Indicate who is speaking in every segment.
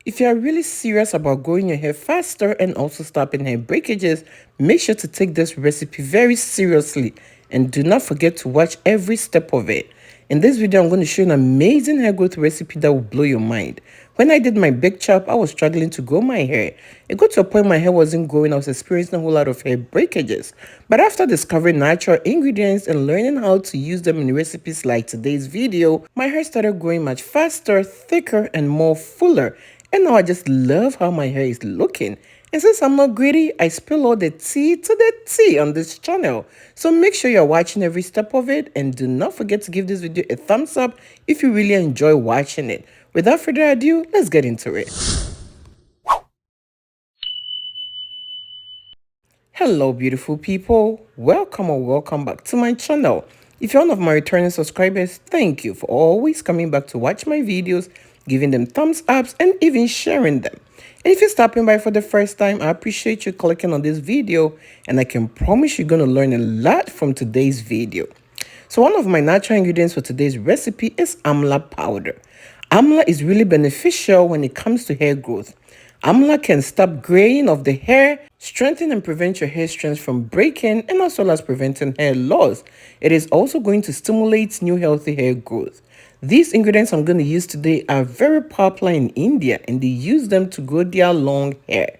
Speaker 1: If you are really serious about growing your hair faster and also stopping hair breakages, make sure to take this recipe very seriously and do not forget to watch every step of it. In this video, I'm going to show you an amazing hair growth recipe that will blow your mind. When I did my big chop, I was struggling to grow my hair. It got to a point my hair wasn't growing. I was experiencing a whole lot of hair breakages. But after discovering natural ingredients and learning how to use them in recipes like today's video, my hair started growing much faster, thicker, and more fuller. And now I just love how my hair is looking. And since I'm not greedy, I spill all the tea to the tea on this channel. So make sure you're watching every step of it and do not forget to give this video a thumbs up if you really enjoy watching it. Without further ado, let's get into it. Hello beautiful people, welcome or welcome back to my channel. If you're one of my returning subscribers, thank you for always coming back to watch my videos, giving them thumbs ups and even sharing them. And if you're stopping by for the first time, I appreciate you clicking on this video and I can promise you're going to learn a lot from today's video. So one of my natural ingredients for today's recipe is amla powder. Amla is really beneficial when it comes to hair growth. Amla can stop graying of the hair, strengthen and prevent your hair strands from breaking, and as well as preventing hair loss. It is also going to stimulate new healthy hair growth. These ingredients I'm going to use today are very popular in India and they use them to grow their long hair.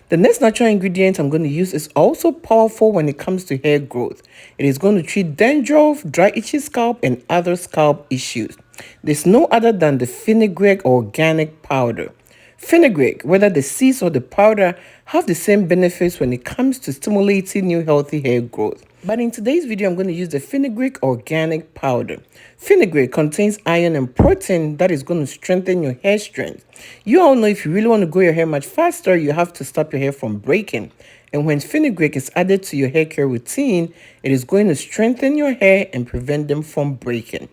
Speaker 1: The next natural ingredient I'm going to use is also powerful when it comes to hair growth. It is going to treat dandruff, dry itchy scalp, and other scalp issues. There's no other than the fenugreek organic powder. Fenugreek, whether the seeds or the powder, have the same benefits when it comes to stimulating new healthy hair growth. But in today's video, I'm going to use the fenugreek organic powder. Fenugreek contains iron and protein that is going to strengthen your hair strength. You all know if you really want to grow your hair much faster, you have to stop your hair from breaking. And when fenugreek is added to your hair care routine, it is going to strengthen your hair and prevent them from breaking.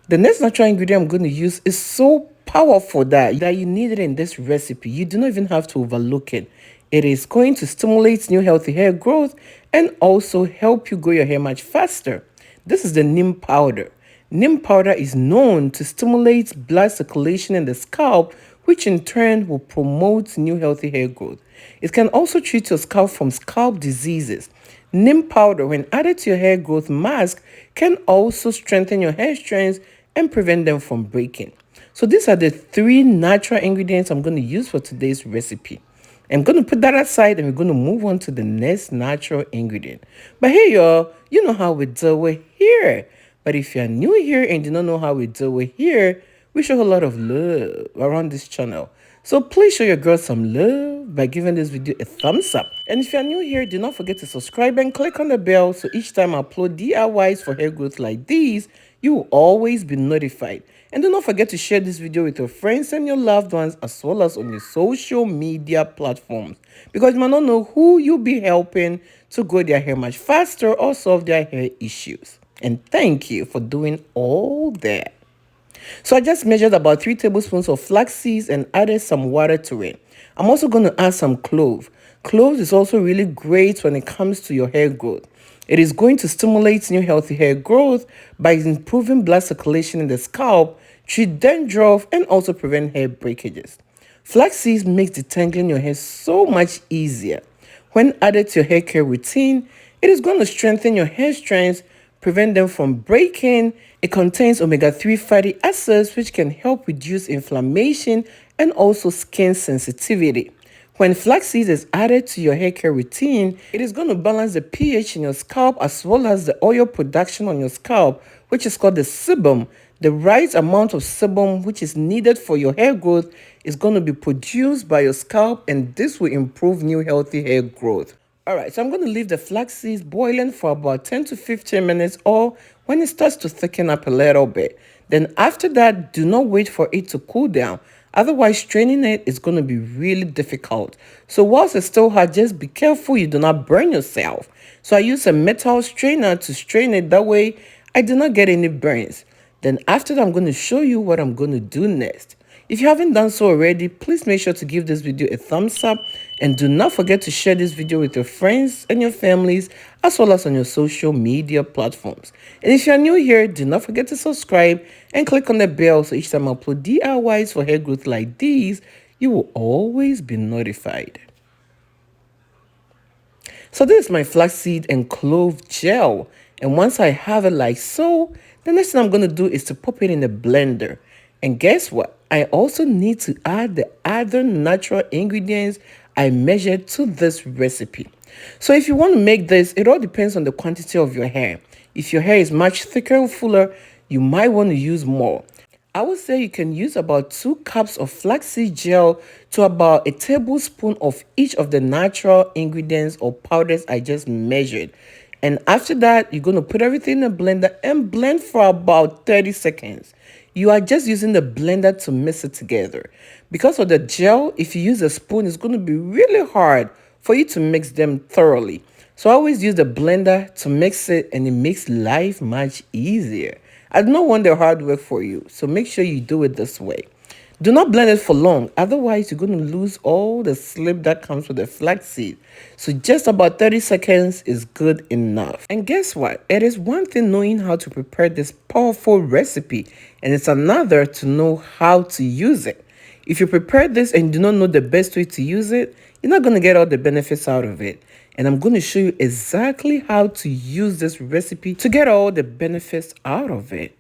Speaker 1: The next natural ingredient I'm going to use is so powerful that you need it in this recipe. You do not even have to overlook it. It is going to stimulate new healthy hair growth and also help you grow your hair much faster. This is the neem powder. Neem powder is known to stimulate blood circulation in the scalp, which in turn will promote new healthy hair growth. It can also treat your scalp from scalp diseases. Neem powder, when added to your hair growth mask, can also strengthen your hair strands and prevent them from breaking. So these are the three natural ingredients I'm going to use for today's recipe. I'm going to put that aside and we're going to move on to the next natural ingredient. But hey y'all, you know how we do it here. But if you're new here and do not know how we do it here, we show a lot of love around this channel. So please show your girl some love by giving this video a thumbs up. And if you're new here, do not forget to subscribe and click on the bell so each time I upload DIYs for hair growth like these, you will always be notified. And do not forget to share this video with your friends and your loved ones as well as on your social media platforms. Because you might not know who you'll be helping to grow their hair much faster or solve their hair issues. And thank you for doing all that. So I just measured about 3 tablespoons of flax seeds and added some water to it. I'm also going to add some cloves. Cloves is also really great when it comes to your hair growth. It is going to stimulate new healthy hair growth by improving blood circulation in the scalp, treat dandruff, and also prevent hair breakages. Flax seeds makes detangling your hair so much easier. When added to your hair care routine, it is going to strengthen your hair strands, prevent them from breaking. It contains omega-3 fatty acids, which can help reduce inflammation and also skin sensitivity. When flaxseed is added to your hair care routine, it is going to balance the pH in your scalp as well as the oil production on your scalp, which is called the sebum. The right amount of sebum, which is needed for your hair growth, is going to be produced by your scalp, and this will improve new healthy hair growth. Alright, so I'm going to leave the flax seeds boiling for about 10 to 15 minutes or when it starts to thicken up a little bit. Then after that, do not wait for it to cool down. Otherwise, straining it is going to be really difficult. So whilst it's still hot, just be careful you do not burn yourself. So I use a metal strainer to strain it. That way, I do not get any burns. Then after that, I'm going to show you what I'm going to do next. If you haven't done so already, please make sure to give this video a thumbs up and do not forget to share this video with your friends and your families as well as on your social media platforms. And if you're new here, do not forget to subscribe and click on the bell so each time I upload DIYs for hair growth like these, you will always be notified. So this is my flaxseed and clove gel, and once I have it like so, the next thing I'm going to do is to pop it in the blender. And guess what? I also need to add the other natural ingredients I measured to this recipe. So if you want to make this, it all depends on the quantity of your hair. If your hair is much thicker and fuller, you might want to use more. I would say you can use about 2 cups of flaxseed gel to about a tablespoon of each of the natural ingredients or powders I just measured. And after that, you're going to put everything in a blender and blend for about 30 seconds. You are just using the blender to mix it together. Because of the gel, if you use a spoon, it's going to be really hard for you to mix them thoroughly. So I always use the blender to mix it, and it makes life much easier. I do not want the hard work for you, so make sure you do it this way. Do not blend it for long, otherwise you're going to lose all the slip that comes with the flaxseed. So just about 30 seconds is good enough. And guess what? It is one thing knowing how to prepare this powerful recipe, and it's another to know how to use it. If you prepare this and do not know the best way to use it, you're not going to get all the benefits out of it. And I'm going to show you exactly how to use this recipe to get all the benefits out of it.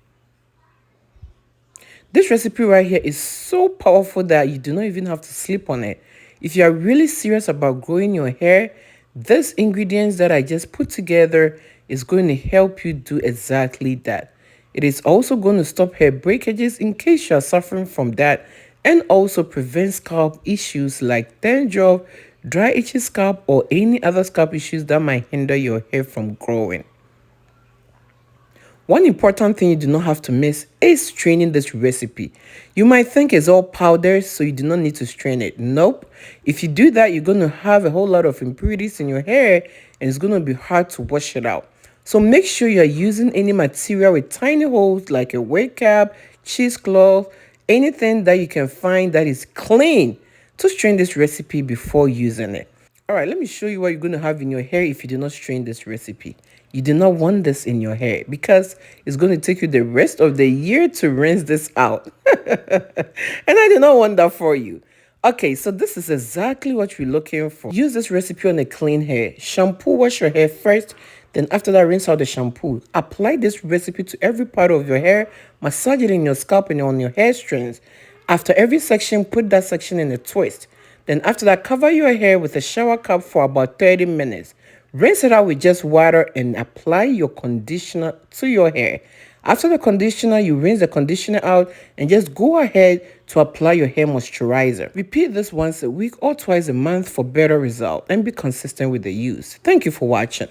Speaker 1: This recipe right here is so powerful that you do not even have to sleep on it. If you are really serious about growing your hair, these ingredients that I just put together is going to help you do exactly that. It is also going to stop hair breakages in case you are suffering from that, and also prevent scalp issues like dandruff, dry itchy scalp, or any other scalp issues that might hinder your hair from growing. One important thing you do not have to miss is straining this recipe. You might think it's all powder, so you do not need to strain it. Nope. If you do that, you're going to have a whole lot of impurities in your hair, and it's going to be hard to wash it out. So make sure you're using any material with tiny holes like a wig cap, cheesecloth, anything that you can find that is clean to strain this recipe before using it. All right, let me show you what you're going to have in your hair if you do not strain this recipe. You do not want this in your hair because it's going to take you the rest of the year to rinse this out. And I do not want that for you. Okay, so this is exactly what you're looking for. Use this recipe on a clean hair. Shampoo, wash your hair first. Then after that, rinse out the shampoo. Apply this recipe to every part of your hair. Massage it in your scalp and on your hair strands. After every section, put that section in a twist. Then after that, cover your hair with a shower cap for about 30 minutes. Rinse it out with just water and apply your conditioner to your hair. After the conditioner, you rinse the conditioner out and just go ahead to apply your hair moisturizer. Repeat this once a week or twice a month for better results, and be consistent with the use. Thank you for watching.